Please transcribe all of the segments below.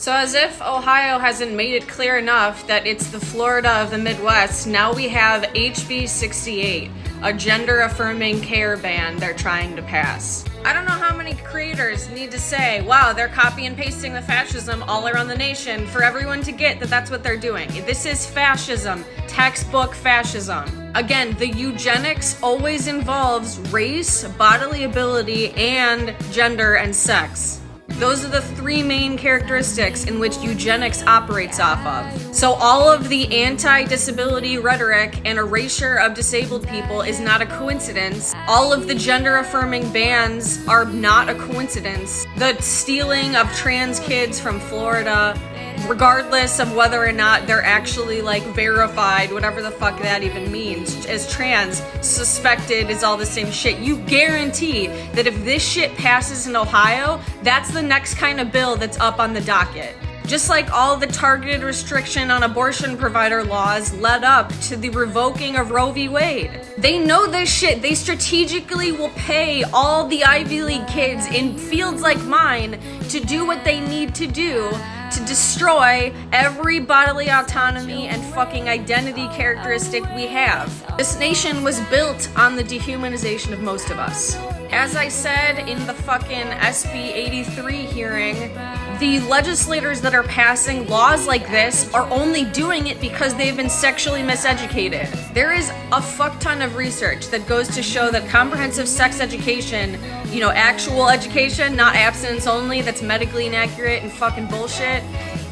So as if Ohio hasn't made it clear enough that it's the Florida of the Midwest, now we have HB 68, a gender-affirming care ban they're trying to pass. I don't know how many creators need to say, wow, they're copy and pasting the fascism all around the nation for everyone to get that that's what they're doing. This is fascism, textbook fascism. Again, the eugenics always involves race, bodily ability, and gender and sex. Those are the three main characteristics in which eugenics operates off of. So all of the anti-disability rhetoric and erasure of disabled people is not a coincidence. All of the gender-affirming bans are not a coincidence. The stealing of trans kids from Florida, regardless of whether or not they're actually verified, whatever the fuck that even means, as trans, suspected is all the same shit. You guarantee that if this shit passes in Ohio, that's the next kind of bill that's up on the docket. Just like all the targeted restriction on abortion provider laws led up to the revoking of Roe v. Wade. They know this shit. They strategically will pay all the Ivy League kids in fields like mine to do what they need to do to destroy every bodily autonomy and fucking identity characteristic we have. This nation was built on the dehumanization of most of us. As I said in the fucking SB 83 hearing, the legislators that are passing laws like this are only doing it because they've been sexually miseducated. There is a fuck ton of research that goes to show that comprehensive sex education, actual education, not abstinence only, that's medically inaccurate and fucking bullshit,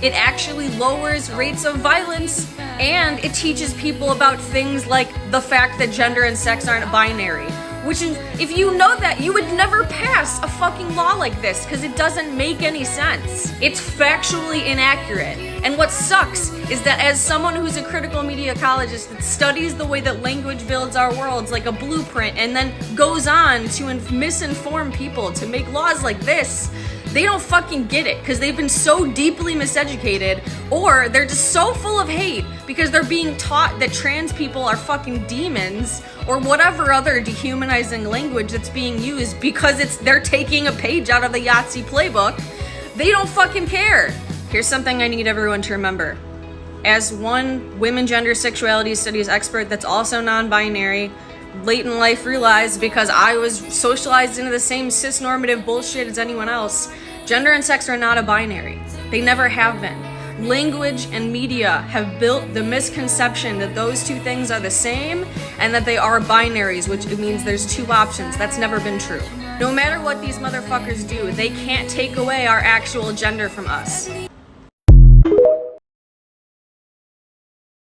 it actually lowers rates of violence, and it teaches people about things like the fact that gender and sex aren't binary. Which is, if you know that, you would never pass a fucking law like this because it doesn't make any sense. It's factually inaccurate. And what sucks is that as someone who's a critical media ecologist that studies the way that language builds our worlds like a blueprint and then goes on to misinform people to make laws like this, they don't fucking get it because they've been so deeply miseducated, or they're just so full of hate because they're being taught that trans people are fucking demons or whatever other dehumanizing language that's being used because they're taking a page out of the Yahtzee playbook. They don't fucking care. Here's something I need everyone to remember. As one women gender sexuality studies expert that's also non-binary, late in life realized because I was socialized into the same cis-normative bullshit as anyone else, gender and sex are not a binary. They never have been. Language and media have built the misconception that those two things are the same and that they are binaries, which means there's two options. That's never been true. No matter what these motherfuckers do, they can't take away our actual gender from us.